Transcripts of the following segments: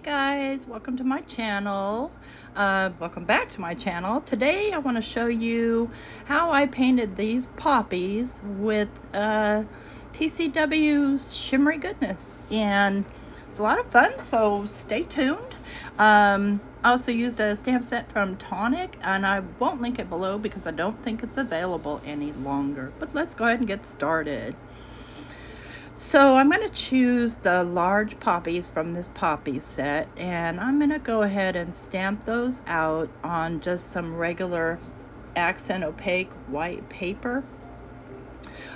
Guys, welcome to my channel. Welcome back to my channel. Today I want to show you how I painted these poppies with TCW Shimmery Goodness, and it's a lot of fun, so stay tuned. I also used a stamp set from Tonic, and I won't link it below because I don't think it's available any longer, but let's go ahead and get started. So I'm going to choose the large poppies from this poppy set, and I'm going to go ahead and stamp those out on just some regular accent opaque white paper.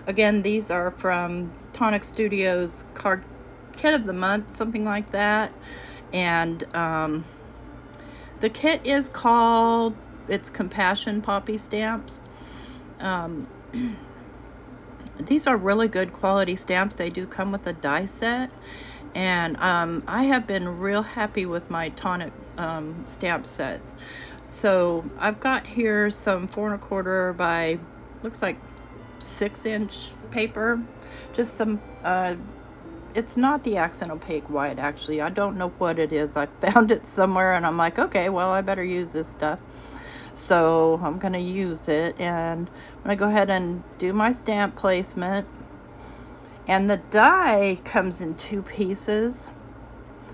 Again, these are from Tonic Studios Card Kit of the Month, something like that. And the kit is called, it's Compassion Poppy Stamps. These are really good quality stamps. They do come with a die set, and I have been real happy with my Tonic stamp sets. So I've got here some 4 1/4 by, looks like 6-inch paper, just some it's not the accent opaque white, actually. I don't know what it is. I found it somewhere and I'm like, okay, well, I better use this stuff. So I'm going to use it, and I'm going to go ahead and do my stamp placement. And the die comes in 2 pieces.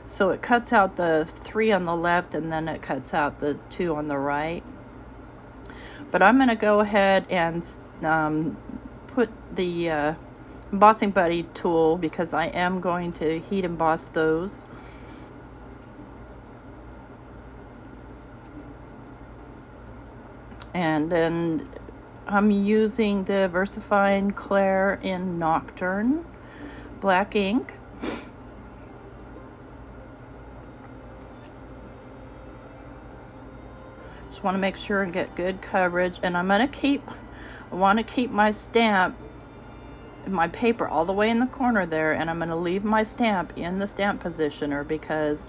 So it cuts out the 3 on the left, and then it cuts out the 2 on the right. But I'm going to go ahead and put the embossing buddy tool, because I am going to heat emboss those. And then I'm using the VersaFine Claire in Nocturne black ink. Just want to make sure and get good coverage. And I want to keep my stamp, my paper, all the way in the corner there, and I'm going to leave my stamp in the stamp positioner because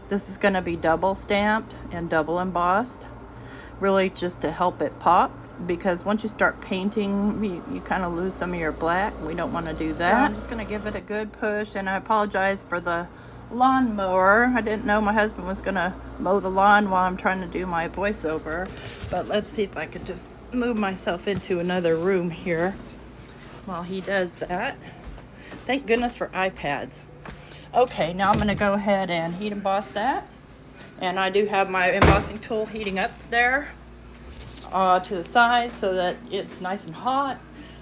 this is going to be double stamped and double embossed. Really just to help it pop, because once you start painting, you kind of lose some of your black. We don't want to do that. So I'm just going to give it a good push, and I apologize for the lawnmower. I didn't know my husband was going to mow the lawn while I'm trying to do my voiceover, but let's see if I could just move myself into another room here while he does that. Thank goodness for iPads. Okay, now I'm going to go ahead and heat emboss that. And I do have my embossing tool heating up there to the side so that it's nice and hot.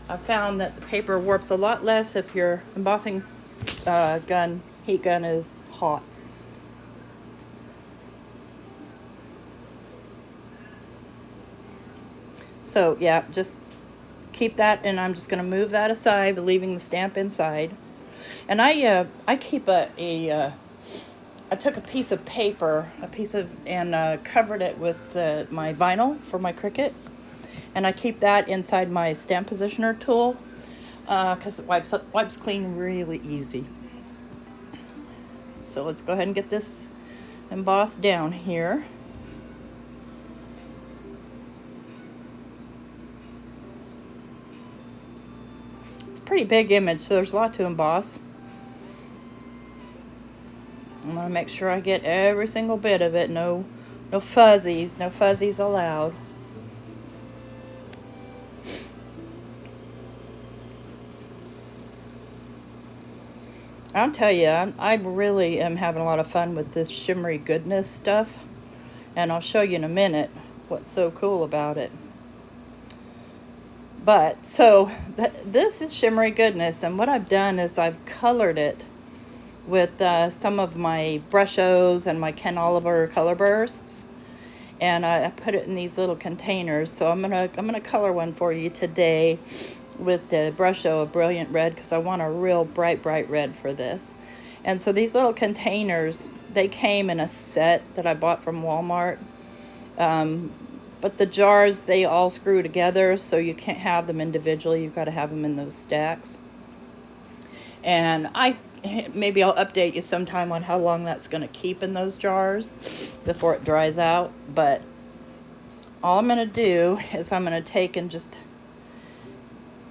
I found that the paper warps a lot less if your embossing heat gun is hot. So yeah, just keep that, and I'm just going to move that aside, leaving the stamp inside. And I keep I took a piece of paper, and covered it with my vinyl for my Cricut, and I keep that inside my stamp positioner tool because it wipes clean really easy. So let's go ahead and get this embossed down here. It's a pretty big image, so there's a lot to emboss. I'm going to make sure I get every single bit of it. No fuzzies. No fuzzies allowed. I'll tell you, I really am having a lot of fun with this Shimmery Goodness stuff. And I'll show you in a minute what's so cool about it. But, so, this is Shimmery Goodness. And what I've done is I've colored it with some of my Brushos and my Ken Oliver color bursts, and I put it in these little containers. So I'm gonna color one for you today with the Brusho of Brilliant Red, because I want a real bright red for this. And so these little containers, they came in a set that I bought from Walmart, but the jars, they all screw together, so you can't have them individually. You've got to have them in those stacks. And maybe I'll update you sometime on how long that's going to keep in those jars before it dries out. But all I'm going to do is I'm going to take and just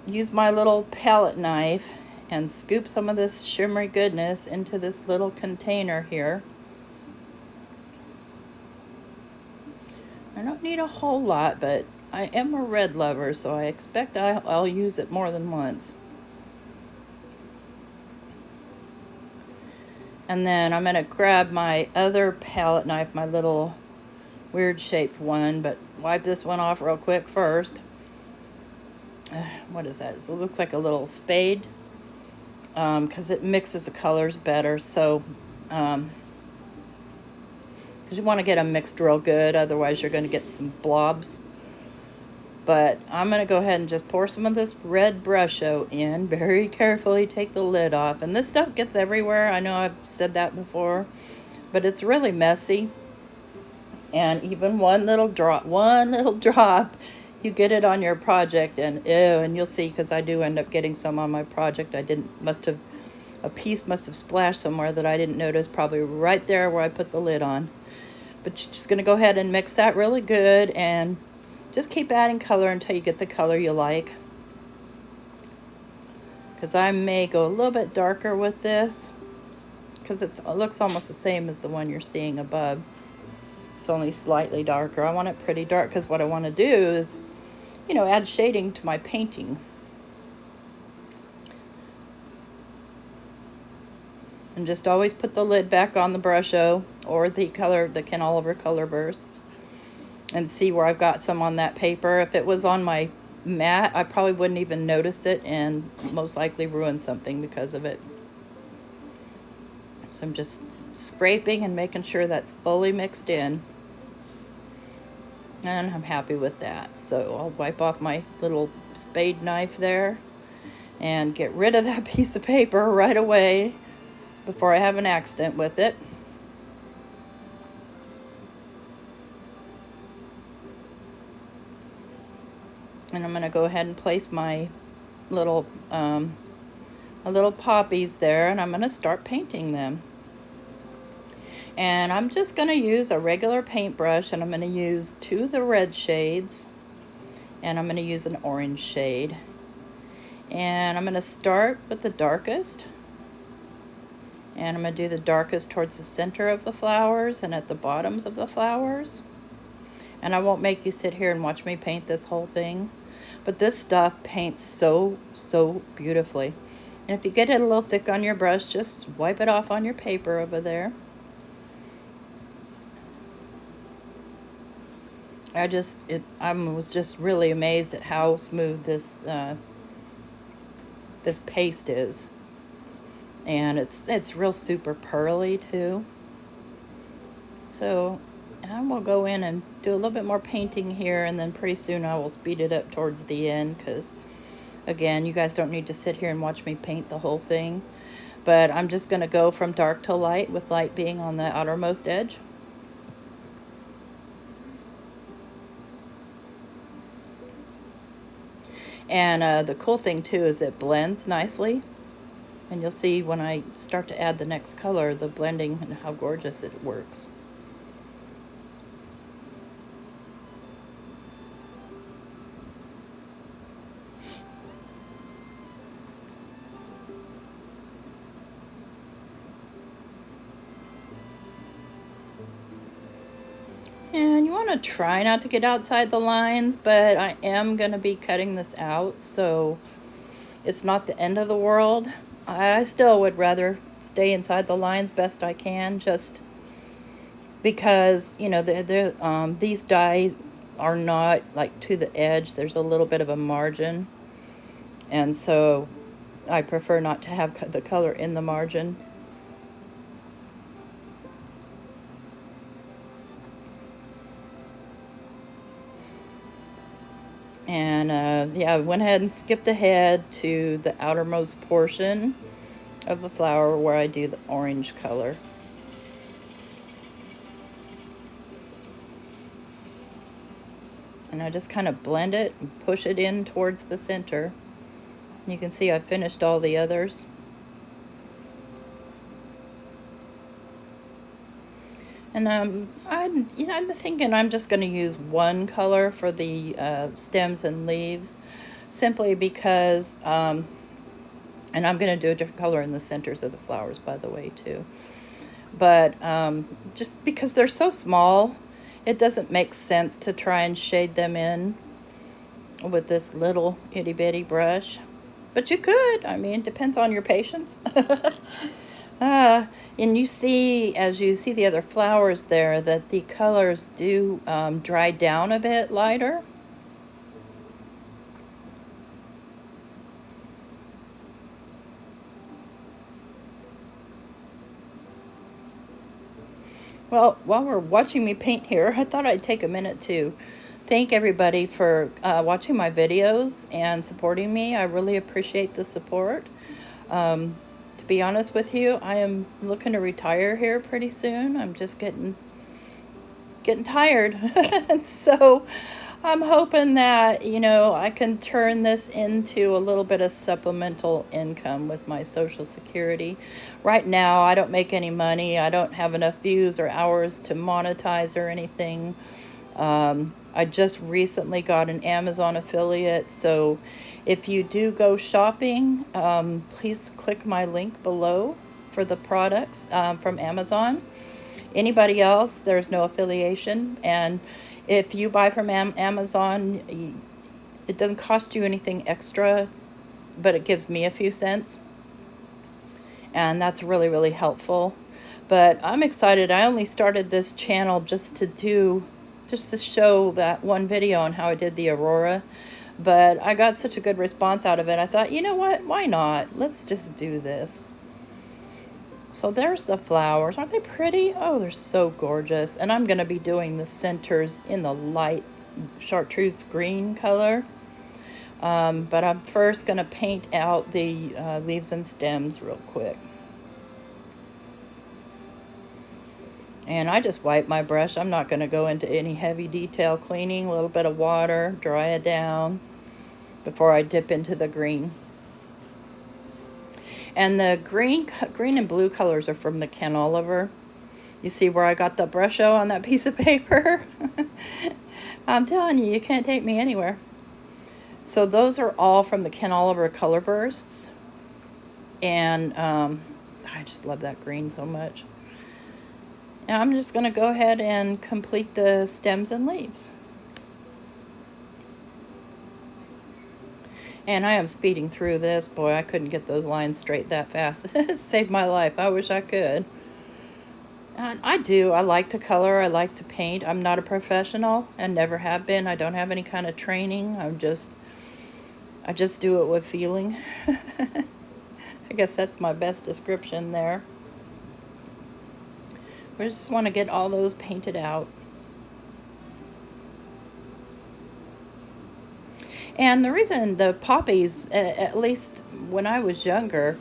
use my little palette knife and scoop some of this Shimmery Goodness into this little container here. need a whole lot, but I am a red lover, so I expect I'll use it more than once. And then I'm going to grab my other palette knife, my little weird shaped one, but wipe this one off real quick first. What is that? It looks like a little spade, because it mixes the colors better. So, because you want to get them mixed real good, otherwise you're going to get some blobs. But I'm going to go ahead and just pour some of this red Brusho in very carefully. Take the lid off. And this stuff gets everywhere. I know I've said that before, but it's really messy. And even one little drop, you get it on your project, and ew, and you'll see, because I do end up getting some on my project. A piece must have splashed somewhere that I didn't notice, probably right there where I put the lid on. But you're just going to go ahead and mix that really good, and just keep adding color until you get the color you like. Because I may go a little bit darker with this, because it looks almost the same as the one you're seeing above. It's only slightly darker. I want it pretty dark, because what I want to do is, you know, add shading to my painting. And just always put the lid back on the Brusho or the Ken Oliver color bursts, and see where I've got some on that paper. If it was on my mat, I probably wouldn't even notice it, and most likely ruin something because of it. So I'm just scraping and making sure that's fully mixed in. And I'm happy with that. So I'll wipe off my little spade knife there and get rid of that piece of paper right away before I have an accident with it. And I'm going to go ahead and place my little poppies there, and I'm going to start painting them. And I'm just going to use a regular paintbrush, and I'm going to use 2 of the red shades, and I'm going to use an orange shade. And I'm going to start with the darkest, and I'm going to do the darkest towards the center of the flowers and at the bottoms of the flowers. And I won't make you sit here and watch me paint this whole thing, but this stuff paints so beautifully. And if you get it a little thick on your brush, just wipe it off on your paper over there. I was just really amazed at how smooth this this paste is, and it's real super pearly too. So I will go in and do a little bit more painting here, and then pretty soon I will speed it up towards the end, because again, you guys don't need to sit here and watch me paint the whole thing. But I'm just going to go from dark to light, with light being on the outermost edge. And the cool thing too is it blends nicely, and you'll see when I start to add the next color, the blending and how gorgeous it works. And you want to try not to get outside the lines, but I am going to be cutting this out, so it's not the end of the world. I still would rather stay inside the lines best I can, just because, you know, these dies are not like to the edge. There's a little bit of a margin, and so I prefer not to have the color in the margin. And yeah, I went ahead and skipped ahead to the outermost portion of the flower where I do the orange color. And I just kind of blend it and push it in towards the center. You can see I finished all the others. And I'm thinking I'm just going to use one color for the stems and leaves, simply because, and I'm going to do a different color in the centers of the flowers, by the way, too. But just because they're so small, it doesn't make sense to try and shade them in with this little itty bitty brush. But you could. I mean, it depends on your patience. And you see, as you see the other flowers there, that the colors do dry down a bit lighter. Well, while we're watching me paint here, I thought I'd take a minute to thank everybody for watching my videos and supporting me. I really appreciate the support. To be honest with you, I am looking to retire here pretty soon. I'm just getting tired. And so I'm hoping that, you know, I can turn this into a little bit of supplemental income with my Social Security. Right now, I don't make any money. I don't have enough views or hours to monetize or anything. I just recently got an Amazon affiliate, so if you do go shopping, please click my link below for the products from Amazon. Anybody else, there's no affiliation, and if you buy from Amazon, it doesn't cost you anything extra, but it gives me a few cents, and that's really, really helpful. But I'm excited. I only started this channel just to show that one video on how I did the Aurora, but I got such a good response out of it. I thought, you know what, why not? Let's just do this. So there's the flowers. Aren't they pretty? Oh, they're so gorgeous. And I'm going to be doing the centers in the light chartreuse green color. But I'm first going to paint out the leaves and stems real quick. And I just wipe my brush. I'm not going to go into any heavy detail cleaning. A little bit of water, dry it down before I dip into the green. And the green and blue colors are from the Ken Oliver. You see where I got the Brusho on that piece of paper? I'm telling you, you can't take me anywhere. So those are all from the Ken Oliver Color Bursts. And I just love that green so much. And I'm just going to go ahead and complete the stems and leaves. And I am speeding through this. Boy, I couldn't get those lines straight that fast. It saved my life. I wish I could. And I do. I like to color. I like to paint. I'm not a professional and never have been. I don't have any kind of training. I just do it with feeling. I guess that's my best description there. We just want to get all those painted out. And the reason the poppies, at least when I was younger,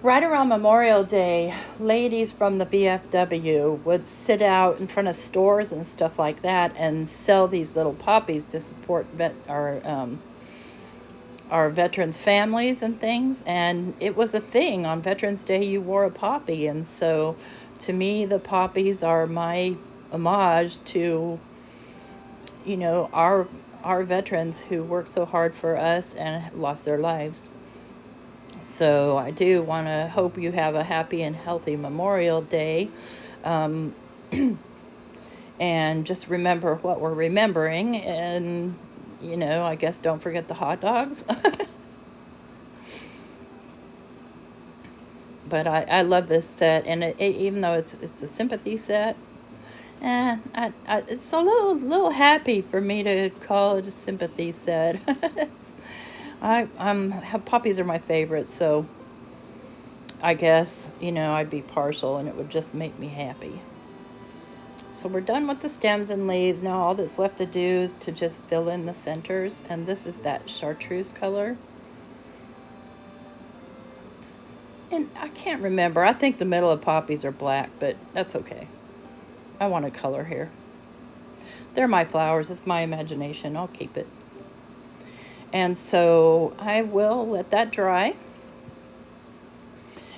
right around Memorial Day, ladies from the VFW would sit out in front of stores and stuff like that and sell these little poppies to support our veterans' families and things. And it was a thing. On Veterans Day, you wore a poppy. And so to me, the poppies are my homage to, you know, our veterans who worked so hard for us and lost their lives. So I do want to hope you have a happy and healthy Memorial Day. And just remember what we're remembering. And, you know, I guess don't forget the hot dogs. But I love this set. And even though it's a sympathy set, it's a little happy for me to call it a sympathy set. Poppies are my favorite, so I guess, you know, I'd be partial and it would just make me happy. So we're done with the stems and leaves. Now all that's left to do is to just fill in the centers, and this is that chartreuse color. And I can't remember. I think the middle of poppies are black, but that's okay. I want to color here. They're my flowers. It's my imagination. I'll keep it. And so I will let that dry.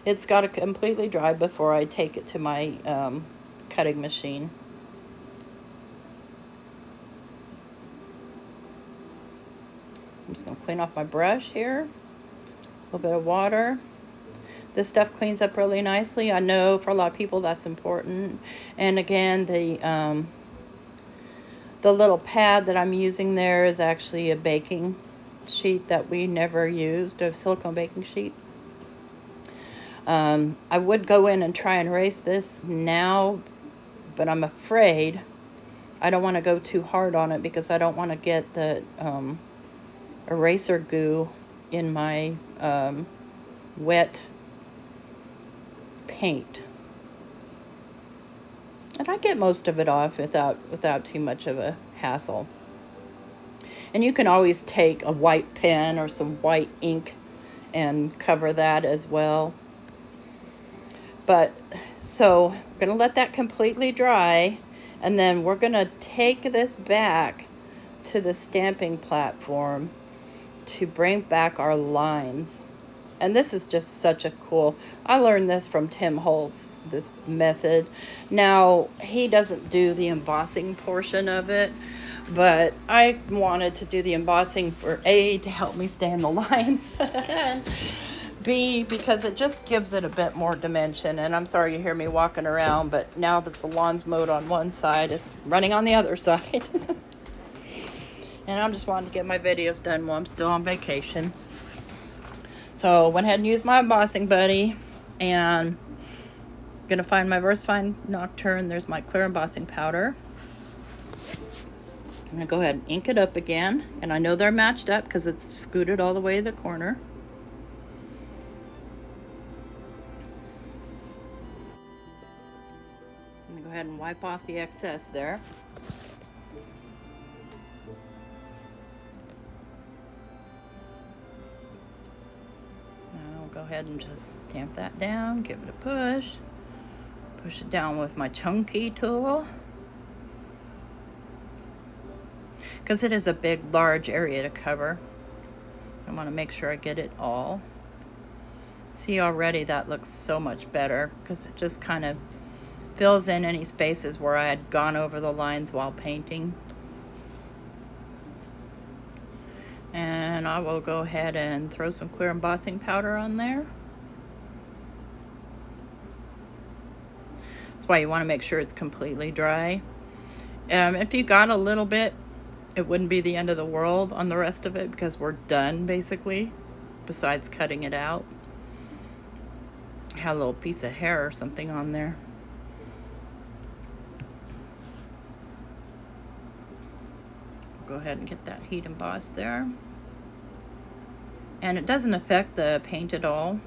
It's got to completely dry before I take it to my cutting machine. I'm just going to clean off my brush here. A little bit of water. This stuff cleans up really nicely. I know for a lot of people that's important. And again, the The little pad that I'm using there is actually a baking sheet that we never used, a silicone baking sheet. I would go in and try and erase this now, but I'm afraid I don't want to go too hard on it because I don't want to get the eraser goo in my wet paint. And I get most of it off without too much of a hassle. And you can always take a white pen or some white ink and cover that as well. But so I'm going to let that completely dry, and then we're going to take this back to the stamping platform to bring back our lines. And this is just such a cool, I learned this from Tim Holtz, this method. Now, he doesn't do the embossing portion of it, but I wanted to do the embossing for A, to help me stay in the lines, and B, because it just gives it a bit more dimension. And I'm sorry you hear me walking around, but now that the lawn's mowed on one side, it's running on the other side. And I'm just wanting to get my videos done while I'm still on vacation. So I went ahead and used my embossing buddy, and I'm gonna find my VersaFine Nocturne. There's my clear embossing powder. I'm gonna go ahead and ink it up again, and I know they're matched up because it's scooted all the way to the corner. I'm gonna go ahead and wipe off the excess there. Go ahead and just stamp that down, give it a push it down with my chunky tool, because it is a big, large area to cover. I want to make sure I get it all. See, already that looks so much better because it just kind of fills in any spaces where I had gone over the lines while painting. And I will go ahead and throw some clear embossing powder on there. That's why you want to make sure it's completely dry. If you got a little bit, it wouldn't be the end of the world on the rest of it because we're done basically, besides cutting it out. I had a little piece of hair or something on there. Go ahead and get that heat embossed there. And it doesn't affect the paint at all.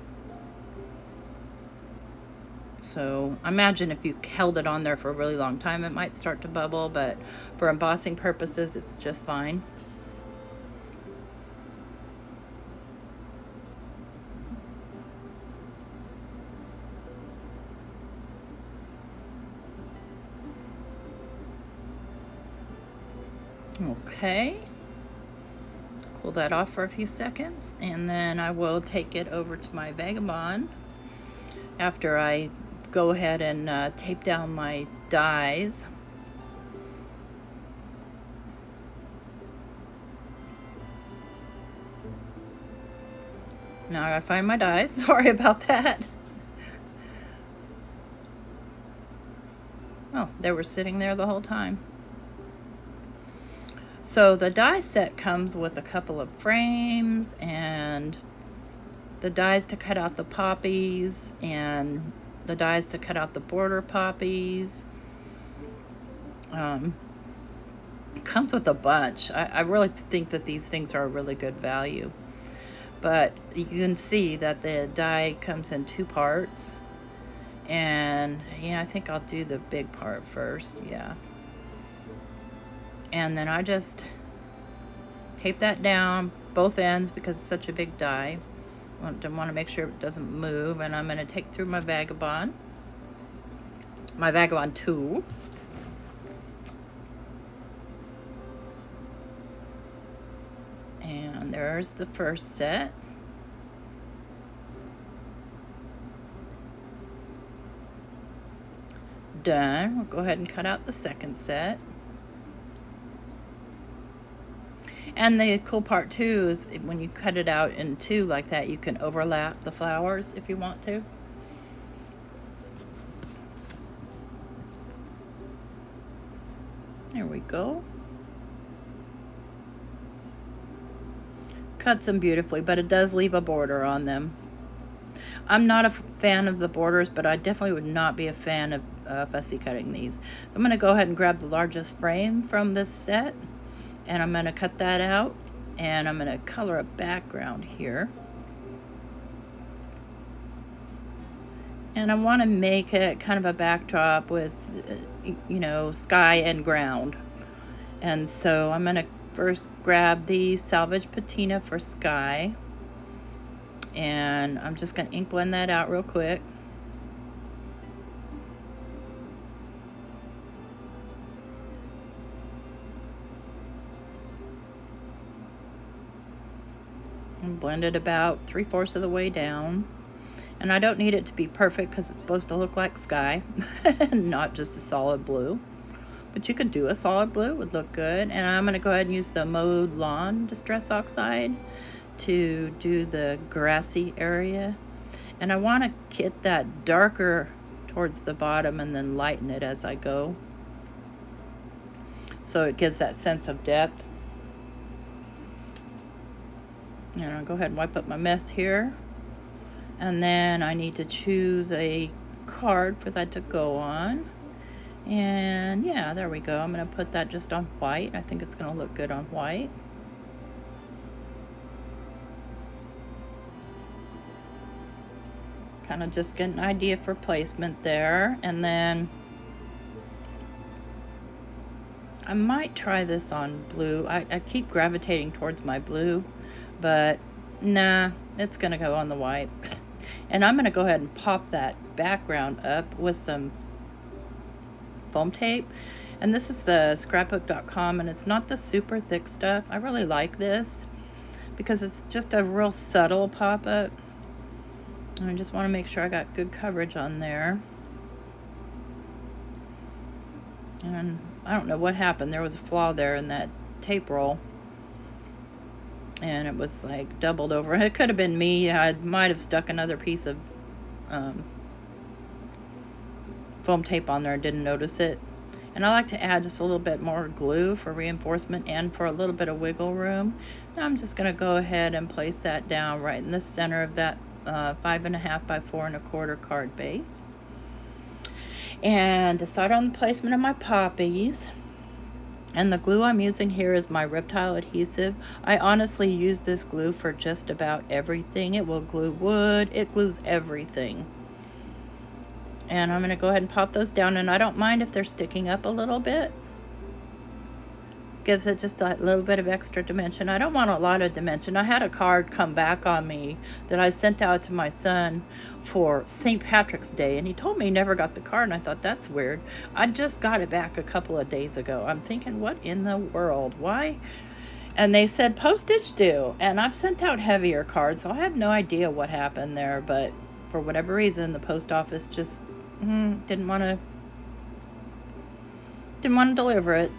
So I imagine if you held it on there for a really long time, it might start to bubble, but for embossing purposes, it's just fine. Okay, cool that off for a few seconds, and then I will take it over to my Vagabond after I go ahead and tape down my dies. Now I gotta find my dies. Sorry about that. Oh, they were sitting there the whole time. So the die set comes with a couple of frames and the dies to cut out the poppies and the dies to cut out the border poppies. Comes with a bunch. I really think that these things are a really good value. But you can see that the die comes in 2 parts. And yeah, I think I'll do the big part first, yeah. And then I just tape that down both ends because it's such a big die. I want to make sure it doesn't move. And I'm going to take through my Vagabond tool. And there's the first set. Done. We'll go ahead and cut out the second set. And the cool part too is when you cut it out in 2 like that, you can overlap the flowers if you want to. There we go. cuts them beautifully, but it does leave a border on them. I'm not a fan of the borders, but I definitely would not be a fan of fussy cutting these. So I'm going to go ahead and grab the largest frame from this set, and I'm going to cut that out, and I'm going to color a background here. And I want to make it kind of a backdrop with, you know, sky and ground. And so I'm going to first grab the Salvage Patina for sky. And I'm just going to ink blend that out real quick. And blend it about 3/4 of the way down. And I don't need it to be perfect because it's supposed to look like sky, not just a solid blue. But you could do a solid blue, it would look good. And I'm going to go ahead and use the Mode Lawn Distress Oxide to do the grassy area. And I want to get that darker towards the bottom and then lighten it as I go, so it gives that sense of depth. And I'll go ahead and wipe up my mess here. And then I need to choose a card for that to go on. And yeah, there we go. I'm going to put that just on white. I think it's going to look good on white. Kind of just get an idea for placement there. And then I might try this on blue. I keep gravitating towards my blue, but nah, it's going to go on the white. And I'm going to go ahead and pop that background up with some foam tape. And this is the scrapbook.com, and it's not the super thick stuff. I really like this because it's just a real subtle pop-up. And I just want to make sure I got good coverage on there. And I don't know what happened. There was a flaw there in that tape roll, and it was like doubled over. It could have been me. I might have stuck another piece of foam tape on there and didn't notice it. And I like to add just a little bit more glue for reinforcement and for a little bit of wiggle room. Now I'm just going to go ahead and place that down right in the center of that 5.5 by 4 1/4 card base. And decide on the placement of my poppies. And the glue I'm using here is my Reptile adhesive. I honestly use this glue for just about everything. It will glue wood, it glues everything. And I'm going to go ahead and pop those down, and I don't mind if they're sticking up a little bit. Gives it just a little bit of extra dimension. I don't want a lot of dimension. I had a card come back on me that I sent out to my son for St. Patrick's Day, and he told me he never got the card, and I thought, that's weird. I just got it back a couple of days ago. I'm thinking, what in the world? Why? And they said postage due, and I've sent out heavier cards, so I have no idea what happened there, but for whatever reason, the post office just didn't want to deliver it.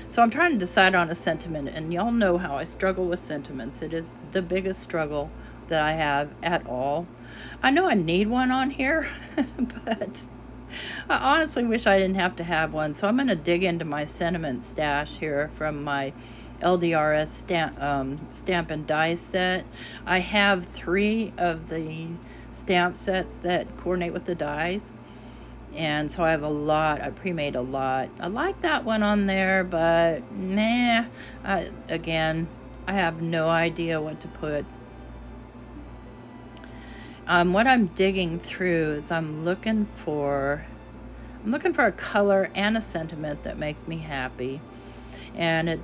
So I'm trying to decide on a sentiment, and y'all know how I struggle with sentiments. It is the biggest struggle that I have at all. I know I need one on here, but I honestly wish I didn't have to have one. So I'm going to dig into my sentiment stash here from my LDRS stamp and die set. I have 3 of the stamp sets that coordinate with the dies. And so I have a lot. I pre-made a lot. I like that one on there, but nah. Again, I have no idea what to put. What I'm digging through is I'm looking for a color and a sentiment that makes me happy, and it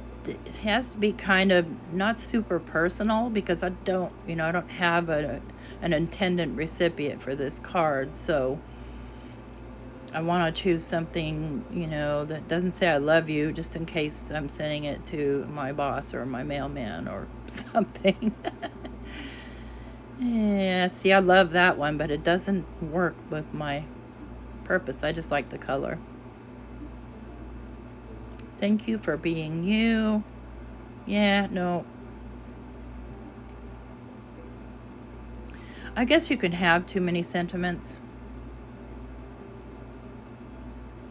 has to be kind of not super personal because I don't have an intended recipient for this card, so I want to choose something, that doesn't say I love you, just in case I'm sending it to my boss or my mailman or something. Yeah, see, I love that one, but it doesn't work with my purpose. I just like the color. Thank you for being you. Yeah, no. I guess you can have too many sentiments,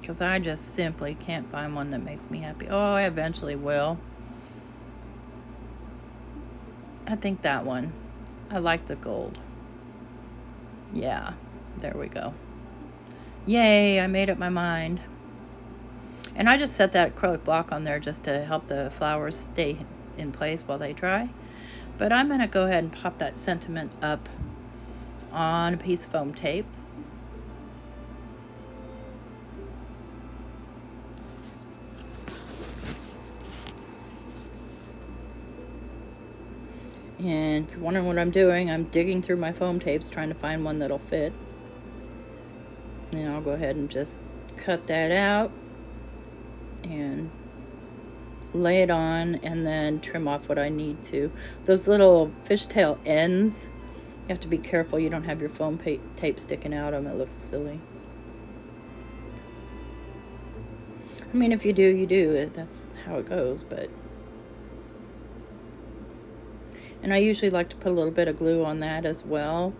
because I just simply can't find one that makes me happy. Oh, I eventually will. I think that one. I like the gold. Yeah, there we go. Yay, I made up my mind. And I just set that acrylic block on there just to help the flowers stay in place while they dry. But I'm going to go ahead and pop that sentiment up on a piece of foam tape. And if you're wondering what I'm doing, I'm digging through my foam tapes trying to find one that'll fit. And I'll go ahead and just cut that out and lay it on, and then trim off what I need to. Those little fishtail ends, you have to be careful you don't have your foam tape sticking out of them. It looks silly. I mean, if you do, you do. That's how it goes, but... And I usually like to put a little bit of glue on that as well,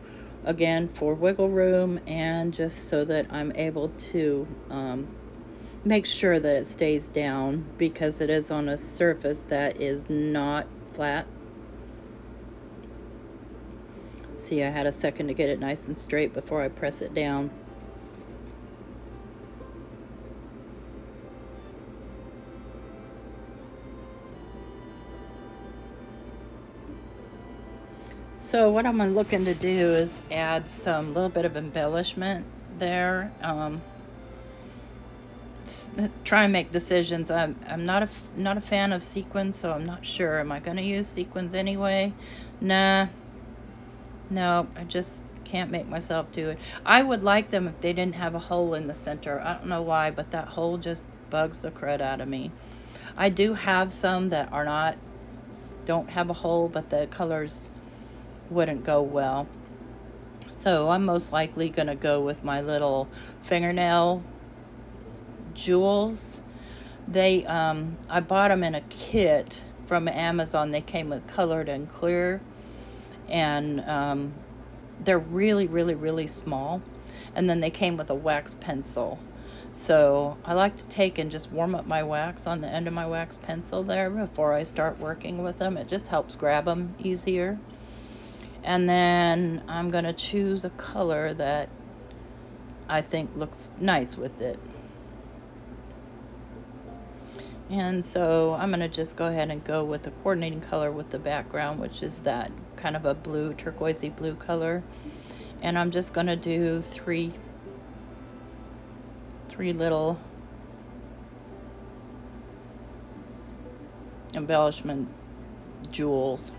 again for wiggle room, and just so that I'm able to make sure that it stays down, because it is on a surface that is not flat. See, I had a second to get it nice and straight before I press it down. So what I'm looking to do is add some little bit of embellishment there. Try and make decisions. I'm not a fan of sequins, so I'm not sure. Am I going to use sequins anyway? Nah. No, I just can't make myself do it. I would like them if they didn't have a hole in the center. I don't know why, but that hole just bugs the crud out of me. I do have some that don't have a hole, but the colors wouldn't go well. So I'm most likely going to go with my little fingernail jewels. They I bought them in a kit from Amazon. They came with colored and clear, and they're really, really, really small. And then they came with a wax pencil. So I like to take and just warm up my wax on the end of my wax pencil there before I start working with them. It just helps grab them easier. And then I'm going to choose a color that I think looks nice with it. And so I'm going to just go ahead and go with the coordinating color with the background, which is that kind of a blue, turquoisey blue color. And I'm just going to do three little embellishment jewels.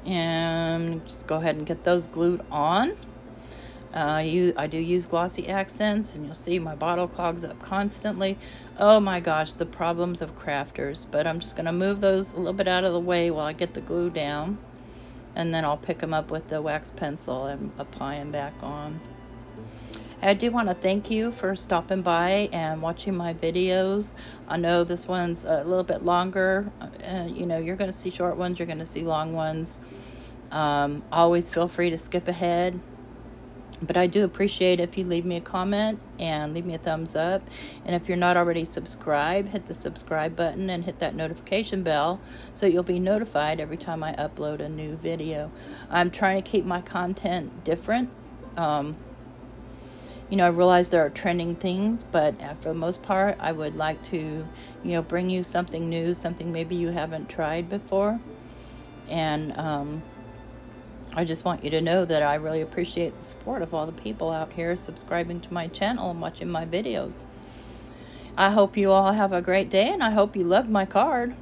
And just go ahead and get those glued on. I do use glossy accents, and you'll see my bottle clogs up constantly. Oh my gosh, the problems of crafters. But I'm just going to move those a little bit out of the way while I get the glue down, and then I'll pick them up with the wax pencil and apply them back on. I do want to thank you for stopping by and watching my videos. I know this one's a little bit longer. You know, you're going to see short ones, you're going to see long ones. Always feel free to skip ahead. But I do appreciate if you leave me a comment and leave me a thumbs up. And if you're not already subscribed, hit the subscribe button and hit that notification bell so you'll be notified every time I upload a new video. I'm trying to keep my content different. You know, I realize there are trending things, but for the most part, I would like to, you know, bring you something new, something maybe you haven't tried before. And I just want you to know that I really appreciate the support of all the people out here subscribing to my channel and watching my videos. I hope you all have a great day, and I hope you loved my card.